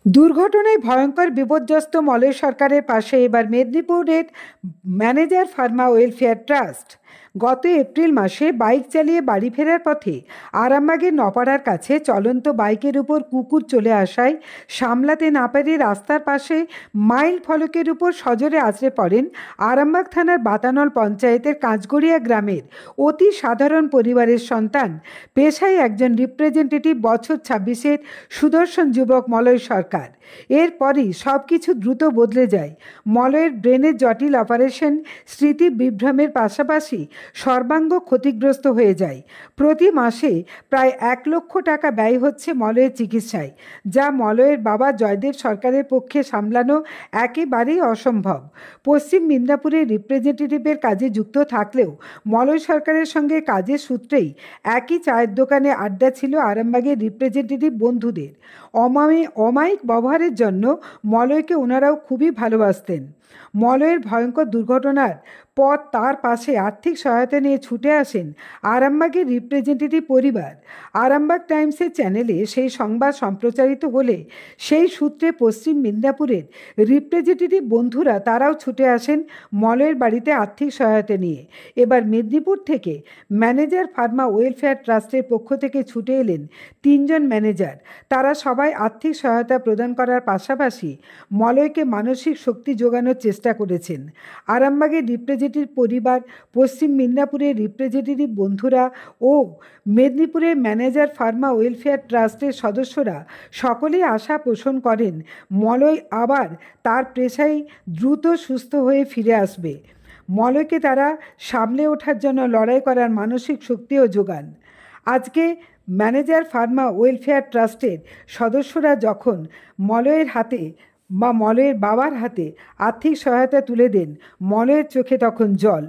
দুর্ঘটনায় ভয়ঙ্কর বিপর্যস্ত মলয় সরকারের পাশে এবার মেদিনীপুরের ম্যানেজার ফার্মা ওয়েলফেয়ার ট্রাস্ট। গত এপ্রিল মাসে বাইক চালিয়ে বাড়ি ফেরার পথে আরামবাগের নপাড়ার কাছে চলন্ত বাইকের উপর কুকুর চলে আসায় সামলাতে না পেরে রাস্তার পাশে মাইল ফলকের উপর সজোরে আছড়ে পড়েন আরামবাগ থানার বাতানল পঞ্চায়েতের কাঁচগড়িয়া গ্রামের অতি সাধারণ পরিবারের সন্তান, পেশায় একজন রিপ্রেজেন্টেটিভ, বছর 26-এর সুদর্শন যুবক মলয় সরকার। এরপরই সব কিছু দ্রুত বদলে যায়। মলয়ের ব্রেনের জটিল অপারেশন, স্মৃতি বিভ্রমের পাশাপাশি সর্বাঙ্গ ক্ষতিগ্রস্ত হয়ে যায়। প্রতি মাসে প্রায় 1 লক্ষ টাকা ব্যয় হচ্ছে মলয়ের চিকিৎসায়, যা মলয়ের বাবা জয়দেব সরকারের পক্ষে সামলানো একেবারেই অসম্ভব। পশ্চিম মিদনাপুরের রিপ্রেজেন্টেটিভের কাজে যুক্ত থাকলেও মলয় সরকারের সঙ্গে কাজের সূত্রেই একই চায়ের দোকানে আড্ডা ছিল আরামবাগের রিপ্রেজেন্টেটিভ বন্ধুদের। অমায়িক ব্যবহারের জন্য মলয়কে ওনারাও খুবই ভালোবাসতেন। মলয়ের ভয়ঙ্কর দুর্ঘটনার পর তার পাশে আর্থিক সহায়তা নিয়ে ছুটে আসেন আরামবাগের রিপ্রেজেন্টেটিভ পরিবার। আরামবাগ টাইমসের চ্যানেলে সেই সংবাদ সম্প্রচারিত হলে সেই সূত্রে পশ্চিম মিদনাপুরের রিপ্রেজেন্টেটিভ বন্ধুরা তারাও ছুটে আসেন মলয়ের বাড়িতে আর্থিক সহায়তা নিয়ে। এবার মেদিনীপুর থেকে ম্যানেজার ফার্মা ওয়েলফেয়ার ট্রাস্টের পক্ষ থেকে ছুটে এলেন 3 জন ম্যানেজার। তারা সবাই আর্থিক সহায়তা প্রদান করার পাশাপাশি মলয়কে মানসিক শক্তি যোগানোর চেষ্টা করেছেন। আরামবাগের রিপ্রেজেন্টেটিভ পরিবার, পশ্চিম মিদনাপুরের রিপ্রেজেন্টেটিভ বন্ধুরা ও মেদিনীপুরের ম্যানেজার ফার্মা ওয়েলফেয়ার ট্রাস্টের সদস্যরা সকলেই আশা পোষণ করেন মলয় আবার তার পেশায় দ্রুত সুস্থ হয়ে ফিরে আসবে। মলয়কে তারা সামলে ওঠার জন্য লড়াই করার মানসিক শক্তিও যোগান। আজকে ম্যানেজার ফার্মা ওয়েলফেয়ার ট্রাস্টের সদস্যরা যখন মলয়ের হাতে বা মলয়ের বাবার হাতে আর্থিক সহায়তা তুলে দেন, মলয়ের চোখে তখন জল।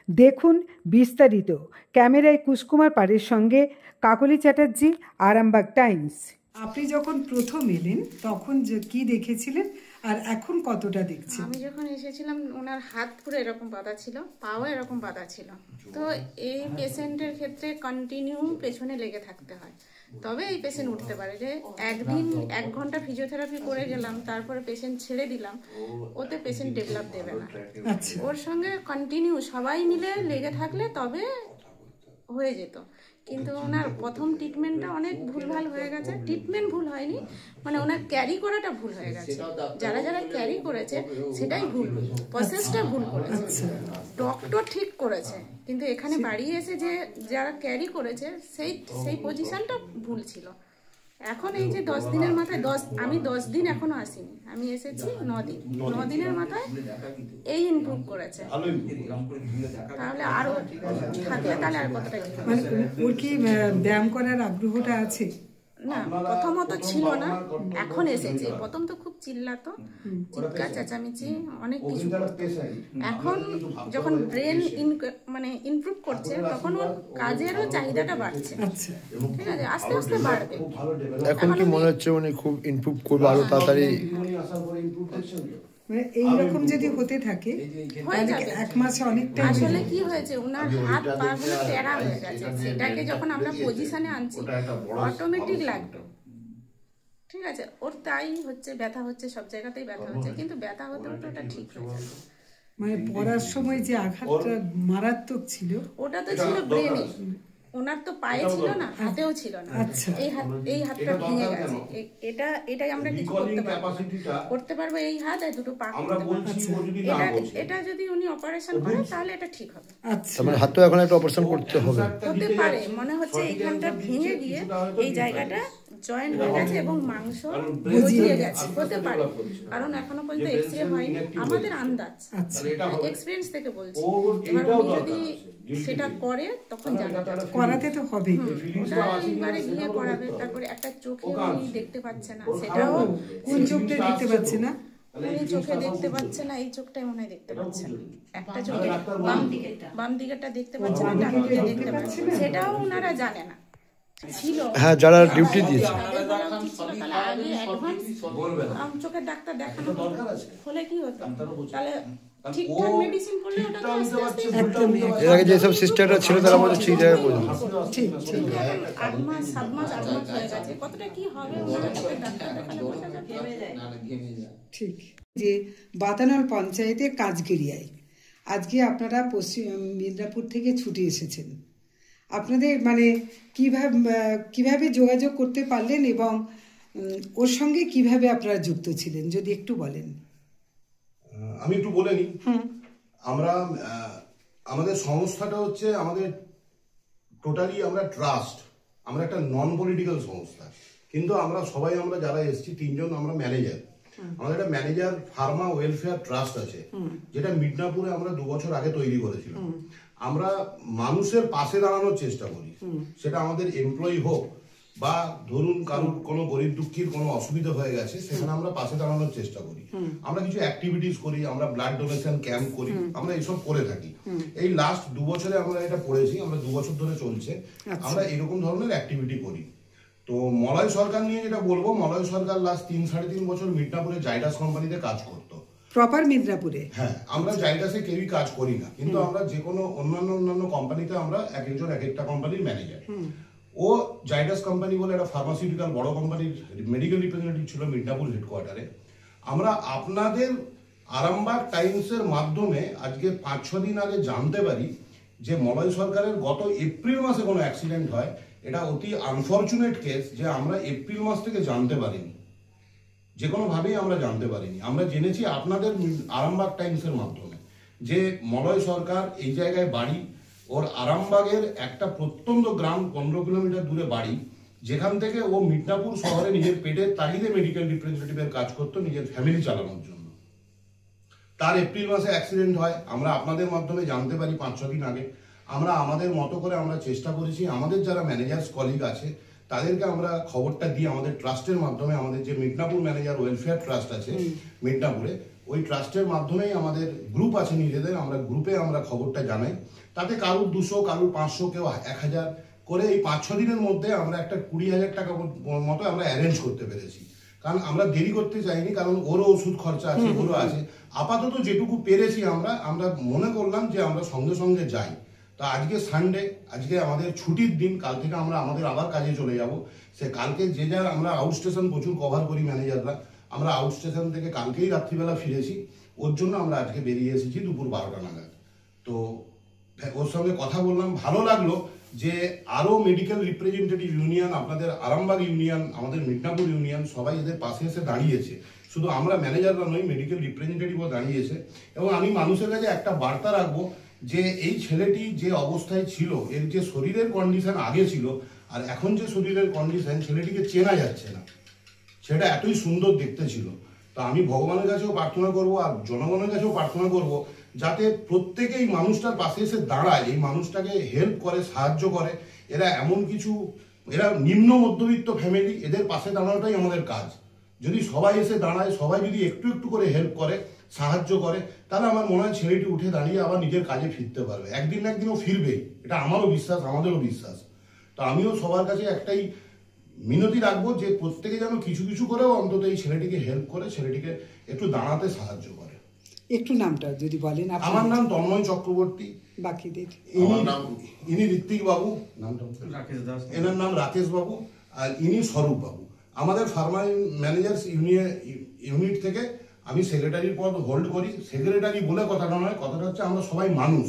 দেখুন বিস্তারিত। ক্যামেরায় কুশকুমার পাড়ের সঙ্গে কাকলি চ্যাটার্জি, আরামবাগ টাইমস। আপনি যখন প্রথম এলেন তখন কি দেখেছিলেন আর এখন কতটা দেখছেন? আমি যখন এসেছিলাম ওনার হাত পুরো এরকম বাঁধা ছিল, পাও এরকম বাঁধা ছিল। তো এই পেশেন্টের ক্ষেত্রে কন্টিনিউ পেছনে লেগে থাকতে হয়, তবে এই পেশেন্ট উঠতে পারে। যে একদিন 1 ঘন্টা ফিজিওথেরাপি করে গেলাম, তারপরে পেশেন্ট ছেড়ে দিলাম, ওতে পেশেন্ট ডেভেলপ দেবে না। ওর সঙ্গে কন্টিনিউ সবাই মিলে লেগে থাকলে তবে হয়ে যেত। কিন্তু ওনার প্রথম ট্রিটমেন্টটা অনেক ভুলভাল হয়ে গেছে। ট্রিটমেন্ট ভুল হয়নি, মানে ওনার ক্যারি করাটা ভুল হয়ে গেছে। যারা যারা ক্যারি করেছে সেটাই ভুল, প্রসেসটা ভুল করেছে। ডক্টর ঠিক করেছে, কিন্তু এখানে বাড়ি এসে যে যারা ক্যারি করেছে সেই পজিশনটা ভুল ছিল। এখন এই যে 10 দিনের মাথায় আমি 10 দিন এখনো আসিনি, আমি এসেছি 9 দিন। 9 দিনের মাথায় এই ইমপ্রুভ করেছে। তাহলে আরো থাকলে তাহলে আর কতটা ওর কি ব্যায়াম করার আগ্রহটা আছে? না, প্রথমত ছিল না, এখন এসেছে। প্রথম তো খুব চিল্লাতো, চিৎকার চেঁচামেচি অনেক কিছু করতো। এখন যখন ব্রেন মানে ইমপ্রুভ করছে, তখন ওর কাজেরও চাহিদাটা বাড়ছে। ঠিক আছে, আস্তে আস্তে বাড়বে। এখন কি মনে হচ্ছে উনি খুব ইমপ্রুভ করবে আরো তাড়াতাড়ি? মানে এইরকম যদি হতে থাকে তাহলে 1 মাসে অনেকটা। আসলে কি হয়েছে, ওনার হাত পা গুলো টেরা হয়ে গেছে। সেটাকে যখন আমরা পজিশনে আনছি অটোমেটিক লাগবে। ঠিক আছে, ওর তাই হচ্ছে, ব্যথা হচ্ছে, সব জায়গাতেই ব্যথা হচ্ছে, কিন্তু ব্যথা হতে হতে ওটা ঠিক হয়ে যাবে। মানে পড়ার সময় যে আঘাতটা মারাত্মক ছিল, ওটা তো ছিল ব্রেনে। ওনার তো পায়ে ছিল না, হাতেও ছিল না। এই হাতটা ভেঙে গেছে। এটাই আমরা কিছু করতে পারবো এই হাত আর দুটো পা করতে পারবো। এটা যদি উনি অপারেশন করে তাহলে এটা ঠিক হবে। আচ্ছা, মানে হাতও এখন একটা অপারেশন করতে হবে। হতে পারে, মনে হচ্ছে এইখানটা ভেঙে গিয়ে এই জায়গাটা জয়েন্ট হয়ে গেছে এবং মাংস গজিয়ে গেছে। হতে পারে, কারণ এখনো পর্যন্ত এক্সরে হয়নি। আমাদের আন্দাজ, এক্সপেরিয়েন্স থেকে বলছি। এবার উনি যদি সেটা করে তখন জানা যাবে। করাতে তো হবে, এবারে গিয়ে করাবে। তারপরে একটা চোখে উনি দেখতে পাচ্ছে না, সেটাও কোন চোখটা দেখতে পাচ্ছে না? উনি চোখে দেখতে পাচ্ছে না, এই চোখটাই মনে হয় দেখতে পাচ্ছেন। একটা চোখে বাম দিকেটা দেখতে পাচ্ছে না, ডান দিকে দেখতে পাচ্ছে না, সেটাও ওনারা জানে না। হ্যাঁ, যারা ডিউটি দিয়েছে চোখের ডাক্তার দেখানো হলে কি হতো, তাহলে ঠিকঠাক মেডিসিন করলে ওটা তো আস্তে আস্তে এর আগে যেসব সিস্টেমটা ছিল তারা মধ্যে ঠিক জায়গায় পৌঁছে। 8 মাস 7 মাস 8 মাস হয়ে গেছে, কতটা কি হবে ওটা চোখের ডাক্তার দেখালে বোঝা যাবে। ঠিক। যে বাতানল পঞ্চায়েতের কাজগেরিয়ায় আজকে আপনারা পশ্চিম মিদনাপুর থেকে ছুটে এসেছেন, আপনাদের মানে কিভাবে যোগাযোগ করতে পারলেন এবং ওর সঙ্গে কিভাবে আপনারা যুক্ত ছিলেন যদি একটু বলেন। আমি একটু বলে নিই। আমরা আমাদের সংস্থাটা হচ্ছে আমাদের টোটালি আমরা ট্রাস্ট, আমরা একটা নন পলিটিক্যাল সংস্থা, কিন্তু আমরা সবাই আমরা যারা এসেছি 3 জন আমরা ম্যানেজার। আমাদের একটা ম্যানেজার ফার্মা ওয়েলফেয়ার ট্রাস্ট আছে, যেটা মিদনাপুরে আমরা 2 বছর আগে তৈরি করেছিলাম। আমরা মানুষের পাশে দাঁড়ানোর চেষ্টা করি, সেটা আমাদের এমপ্লয়ি হোক বা ধরুন কারোর কোনো গরিব দুঃখীর কোনো অসুবিধা হয়ে গেছে, সেখানে আমরা পাশে দাঁড়ানোর চেষ্টা করি। আমরা কিছু অ্যাক্টিভিটিস করি, আমরা ব্লাড ডোনেশন ক্যাম্প করি, আমরা এসব করে থাকি। এই লাস্ট 2 বছরে আমরা এটা পড়েছি, আমরা 2 বছর ধরে চলছে, আমরা এরকম ধরনের অ্যাক্টিভিটি করি। তো মলয় সরকার নিয়ে যেটা বলবো, মলয় সরকার লাস্ট 3-3.5 বছর মিদনাপুরে জাইডাস কোম্পানিতে কাজ করতো। প্রপার মিদনাপুরে? হ্যাঁ, আমরা জাইডাসে কেউই কাজ করি না, কিন্তু আমরা যে কোনো অন্যান্য কোম্পানিতে আমরা এক একজন এক একটা কোম্পানির ম্যানেজার। ও জাইডাস কোম্পানি বলে একটা ফার্মাসিউটিক্যাল বড় কোম্পানির মেডিকেল রিপ্রেজেন্টেটিভ ছিল মিদনাপুর হেডকোয়ার্টারে। আমরা আপনাদের আরামবাগ টাইমসের মাধ্যমে আজকে 5-6 দিন আগে জানতে পারি যে মলয় সরকারের গত এপ্রিল মাসে কোনো অ্যাক্সিডেন্ট হয়। এটা অতি আনফরচুনেট কেস যে আমরা এপ্রিল মাস থেকে জানতে পারিনি, যে কোনোভাবেই আমরা জানতে পারিনি। আমরা জেনেছি আপনাদের আরামবাগ টাইমসের মাধ্যমে যে মলয় সরকার এই জায়গায় বাড়ি, ওর আরামবাগের একটা প্রত্যন্ত গ্রাম 15 কিলোমিটার দূরে বাড়ি, যেখান থেকে ও মিদনাপুর শহরে নিজের পেটের তাগিদে মেডিকেল রিপ্রেজেন্টেটিভের কাজ করতো নিজের ফ্যামিলি চালানোর জন্য। তার এপ্রিল মাসে অ্যাক্সিডেন্ট হয়, আমরা আপনাদের মাধ্যমে জানতে পারি 5-6 দিন আগে। আমরা আমাদের মতো করে আমরা চেষ্টা করেছি, আমাদের যারা ম্যানেজার্স কলিগ আছে তাদেরকে আমরা খবরটা দিই আমাদের ট্রাস্টের মাধ্যমে। আমাদের যে মিদনাপুর ম্যানেজার ওয়েলফেয়ার ট্রাস্ট আছে মিদনাপুরে, ওই ট্রাস্টের মাধ্যমেই আমাদের গ্রুপ আছে নিজেদের, আমরা গ্রুপে আমরা খবরটা জানাই। তাতে কারুর 200, কারুর 500, কেউ 1000 করে এই 5-6 দিনের মধ্যে আমরা একটা 20,000 টাকা মতো আমরা অ্যারেঞ্জ করতে পেরেছি। কারণ আমরা দেরি করতে চাইনি, কারণ ওরও ওষুধ খরচা আছে, ওরও আছে। আপাতত যেটুকু পেরেছি আমরা মনে করলাম যে আমরা সঙ্গে সঙ্গে যাই। তো আজকে সানডে, আজকে আমাদের ছুটির দিন, কাল থেকে আমরা আমাদের আবার কাজে চলে যাব। সে কালকে যে যার আমরা আউট স্টেশন প্রচুর কভার করি ম্যানেজাররা, আমরা আউট স্টেশন থেকে কালকেই রাত্রিবেলা ফিরেছি। ওর জন্য আমরা আজকে বেরিয়ে এসেছি দুপুর 12টা নাগাদ। তো ওর সঙ্গে কথা বললাম, ভালো লাগলো যে আরও মেডিকেল রিপ্রেজেন্টেটিভ ইউনিয়ন, আপনাদের আরামবাগ ইউনিয়ন, আমাদের মিদনাপুর ইউনিয়ন, সবাই এদের পাশে এসে দাঁড়িয়েছে। শুধু আমরা ম্যানেজাররা নই, মেডিকেল রিপ্রেজেন্টেটিভও দাঁড়িয়েছে। এবং আমি মানুষের কাছে একটা বার্তা রাখবো যে এই ছেলেটি যে অবস্থায় ছিল, এর যে শরীরের কন্ডিশন আগে ছিল আর এখন যে শরীরের কন্ডিশন, ছেলেটিকে চেনা যাচ্ছে না। সেটা এতই সুন্দর দেখতে ছিল। তো আমি ভগবানের কাছেও প্রার্থনা করব আর জনগণের কাছেও প্রার্থনা করব যাতে প্রত্যেকে এই মানুষটার পাশে এসে দাঁড়ায়, এই মানুষটাকে হেল্প করে, সাহায্য করে। এরা নিম্ন মধ্যবিত্ত ফ্যামিলি, এদের পাশে দাঁড়ানোটাই আমাদের কাজ। যদি সবাই এসে দাঁড়ায়, সবাই যদি একটু একটু করে হেল্প করে, সাহায্য করে, তাহলে আমার মনে হয় ছেলেটি উঠে দাঁড়িয়ে আবার নিজের কাজে ফিরতে পারবে। একদিন না একদিনও ফিরবেই, এটা আমারও বিশ্বাস, আমাদেরও বিশ্বাস। তো আমিও সবার কাছে একটাই মিনতি রাখবো যে প্রত্যেকে যেন কিছু কিছু করেও অন্তত এই ছেলেটিকে হেল্প করে, ছেলেটিকে একটু দাঁড়াতে সাহায্য করে। একটু নামটা যদি বলেন। আমার নাম তন্ময় চক্রবর্তী, বাকিদের ইনি ঋত্বিক বাবু, এনার নাম রাকেশ বাবু, আর ইনি স্বরূপ বাবু। আমাদের ফার্মা ম্যানেজার্স ইউনিট থেকে আমি সেক্রেটারির পদ হোল্ড করি। সেক্রেটারি বলে কথাটা নয়, কথাটা হচ্ছে আমরা সবাই মানুষ।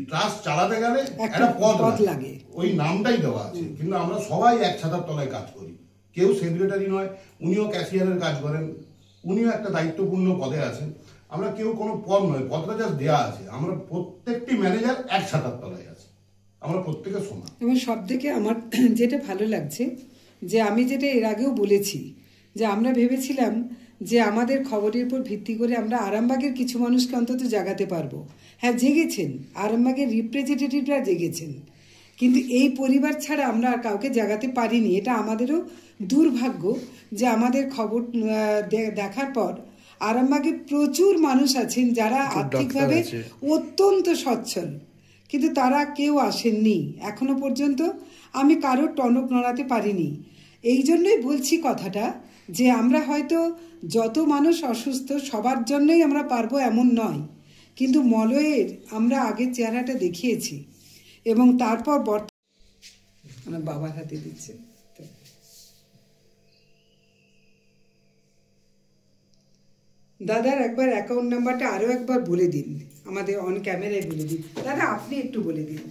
ট্রাস্ট চালাতে গেলে একটা পদ লাগে, ওই নামটাই দেওয়া আছে, কিন্তু আমরা সবাই এক ছাতার তলায় কাজ করি। কেউ সেক্রেটারি নয়, উনিও ক্যাশিয়ারের কাজ করেন, উনিও একটা দায়িত্বপূর্ণ পদে আছেন। আমরা কেউ কোনো পদ নয়, পদটা জাস্ট দেওয়া আছে। আমরা প্রত্যেকটি ম্যানেজার এক ছাতার তলায় আছে, আমরা প্রত্যেকে সমান। এবং সব থেকে আমার যেটা ভালো লাগছে যে আমি যেটা এর আগেও বলেছি যে আমরা ভেবেছিলাম যে আমাদের খবরের উপর ভিত্তি করে আমরা আরামবাগের কিছু মানুষকে অন্তত জাগাতে পারবো। হ্যাঁ, জেগেছেন, আরামবাগের রিপ্রেজেন্টেটিভরা জেগেছেন, কিন্তু এই পরিবার ছাড়া আমরা আর কাউকে জাগাতে পারিনি। এটা আমাদেরও দুর্ভাগ্য যে আমাদের খবর দেখার পর আরামবাগে প্রচুর মানুষ আছেন যারা আর্থিকভাবে অত্যন্ত সচ্ছল, কিন্তু তারা কেউ আসেননি এখনো পর্যন্ত। আমি কারোর টনক নড়াতে পারিনি। এই জন্যই বলছি কথাটা যে আমরা হয়তো যত মানুষ অসুস্থ সবার জন্যই আমরা পারবো এমন নয়, কিন্তু মলয়ের আমরা আগের চেহারাটা দেখিয়েছি এবং তারপর আমার বাবার হাতে দিচ্ছে। দাদার একবার অ্যাকাউন্ট নাম্বারটা আরও একবার বলে দিন, আমাদের অন ক্যামেরায় বলে দিন। দাদা আপনি একটু বলে দিন।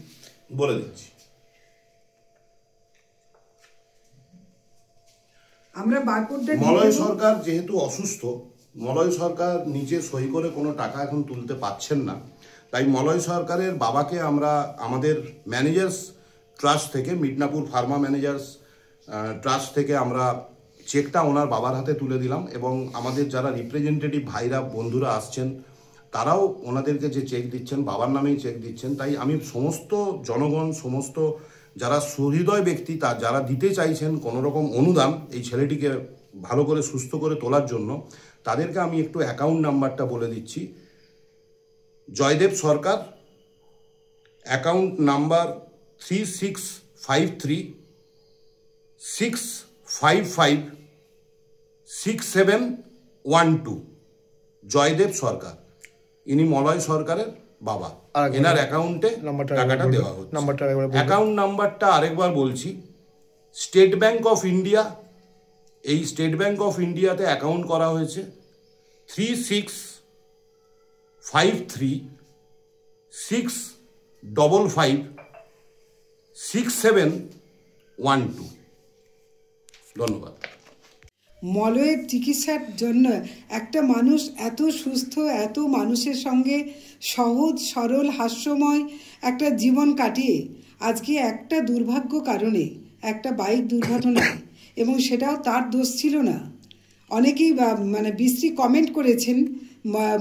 বলে দিচ্ছি। আমরা বারকোডটা মলয় সরকার যেহেতু অসুস্থ, মলয় সরকার নিজে সই করে কোনো টাকা এখন তুলতে পারছেন না, তাই মলয় সরকারের বাবাকে আমরা আমাদের ম্যানেজার্স ট্রাস্ট থেকে, মিডনাপুর ফার্মা ম্যানেজার্স ট্রাস্ট থেকে আমরা চেকটা ওনার বাবার হাতে তুলে দিলাম, এবং আমাদের যারা রিপ্রেজেন্টেটিভ ভাইরা বন্ধুরা আসছেন তারাও ওনাদেরকে যে চেক দিচ্ছেন বাবার নামেই চেক দিচ্ছেন। তাই আমি সমস্ত জনগণ, সমস্ত যারা সহৃদয় ব্যক্তি, যারা দিতে চাইছেন কোনো রকম অনুদান এই ছেলেটিকে ভালো করে সুস্থ করে তোলার জন্য, তাদেরকে আমি একটু অ্যাকাউন্ট নাম্বারটা বলে দিচ্ছি। জয়দেব সরকার, অ্যাকাউন্ট নাম্বার 3653655671 জয়দেব সরকার, ইনি মলয় সরকারের বাবা। এনার অ্যাকাউন্টে টাকাটা দেওয়া হচ্ছে। অ্যাকাউন্ট নাম্বারটা আরেকবার বলছি, স্টেট ব্যাংক অফ ইন্ডিয়া, এই স্টেট ব্যাংক অফ ইন্ডিয়াতে অ্যাকাউন্ট করা হয়েছে 3653655671 ধন্যবাদ। মলয়ের চিকিৎসার জন্য একটা মানুষ এত সুস্থ, এত মানুষের সঙ্গে সহজ সরল হাস্যময় একটা জীবন কাটিয়ে আজকে একটা দুর্ভাগ্য কারণে, একটা বাইক দুর্ঘটনায়, এবং সেটাও তার দোষ ছিল না। অনেকেই মানে বিশ্রী কমেন্ট করেছেন,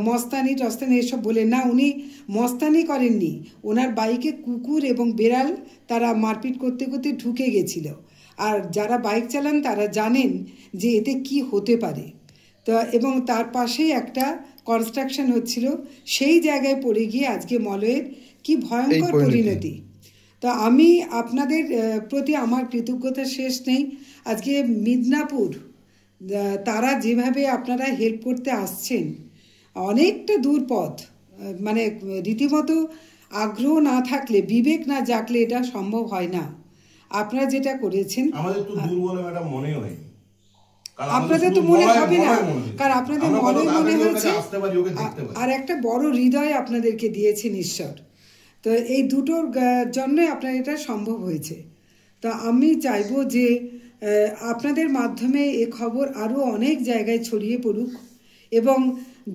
মস্তানি টস্তানি এসব বলে। না, উনি মস্তানি করেননি, ওনার বাইকে কুকুর এবং বেড়াল তারা মারপিট করতে করতে ঢুকে গেছিল। আর যারা বাইক চালান তারা জানেন যে এতে কি হতে পারে। তো এবং তার পাশেই একটা কনস্ট্রাকশন হচ্ছিল, সেই জায়গায় পড়ে গিয়ে আজকে মলয়ের কি ভয়ঙ্কর পরিণতি। তো আমি আপনাদের প্রতি আমার কৃতজ্ঞতা শেষ নেই। আজকে মিদনাপুর তারা যেভাবে আপনারা হেল্প করতে আসছেন, অনেকটা দূর পথ, মানে রীতিমতো আগ্রহ না থাকলে, বিবেক না জাগলে এটা সম্ভব হয় না। আপনারা যেটা করেছেন, আমাদের তো দূর বলে ম্যাডাম মনে হয়, আপনাদের তো মনে হবে না, কারণ আপনাদের মনে হয়েছে, আর একটা বড় হৃদয় আপনাদেরকে দিয়েছেন ঈশ্বর। তো এই দুটোর জন্য আপনার এটা সম্ভব হয়েছে। তো আমি চাইবো যে আপনাদের মাধ্যমে এ খবর আরও অনেক জায়গায় ছড়িয়ে পড়ুক, এবং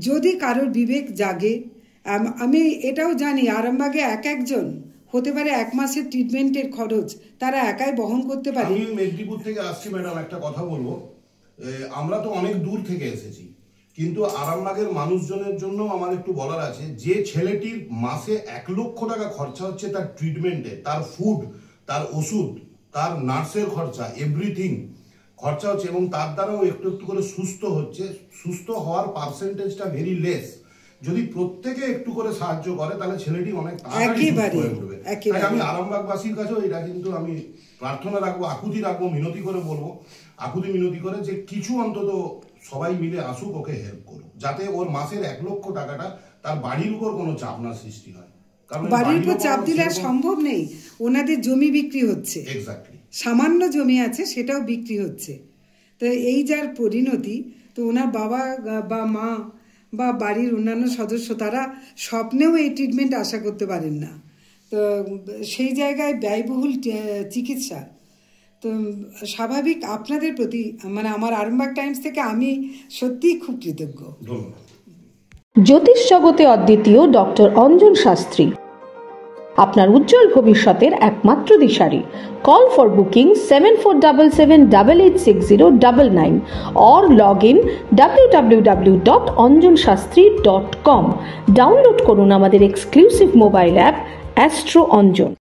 যদি কারোর বিবেক জাগে, আমি এটাও জানি আরামবাগে একজন হতে পারে 1 মাসের ট্রিটমেন্টের খরচ তারা একাই বহন করতে পারে। আমি মেদিনীপুর থেকে আসছি ম্যাডাম, একটা কথা বলবো, আমরা তো অনেক দূর থেকে এসেছি, কিন্তু আরামবাগের মানুষজনের জন্য আমার একটু বলার আছে, যে ছেলেটির মাসে 1 লক্ষ টাকা খরচা হচ্ছে তার ট্রিটমেন্টে, তার ফুড, তার ওষুধ, তার নার্সের খরচা, এভরিথিং খরচা হচ্ছে, এবং তার দ্বারাও একটু একটু করে সুস্থ হচ্ছে। সুস্থ হওয়ার পার্সেন্টেজটা ভেরি লেস। যদি প্রত্যেকে একটু করে সাহায্য করে তাহলে ছেলেটি অনেক তাড়াতাড়ি সুস্থ হয়ে উঠবে। আমি আরামবাগবাসীর কাছেও এটা কিন্তু আমি প্রার্থনা রাখবো, আকুতি রাখবো, মিনতি করে বলবো, আকুতি মিনতি করে, যে কিছু অন্তত সবাই মিলে আসুক, ওকে হেল্প করুক, যাতে ওর মাসের 1 লক্ষ টাকাটা তার বাড়ির উপর কোনো চাপ না সৃষ্টি হয়। কারণ বাড়ির উপর চাপ দিলে সম্ভব নেই, ওনাদের জমি বিক্রি হচ্ছে, সামান্য জমি আছে সেটাও বিক্রি হচ্ছে। তো এই যার পরিণতি, তো ওনার বাবা বা মা বা বাড়ির অন্যান্য সদস্য তারা স্বপ্নেও এই ট্রিটমেন্ট আশা করতে পারেন না। তো সেই জায়গায় ব্যয়বহুল চিকিৎসা, তো স্বাভাবিক আপনাদের প্রতি, মানে আমার আরামবাগ টাইমস থেকে আমি সত্যিই খুব কৃতজ্ঞ। জ্যোতিষ জগতে অদ্বিতীয় ডক্টর অঞ্জন শাস্ত্রী, আপনার উজ্জ্বল ভবিষ্যতের একমাত্র দিশারি। Call for booking 7477886099 or log in www.anjanshastri.com। Download করুন আমাদের exclusive mobile app astro Anjan.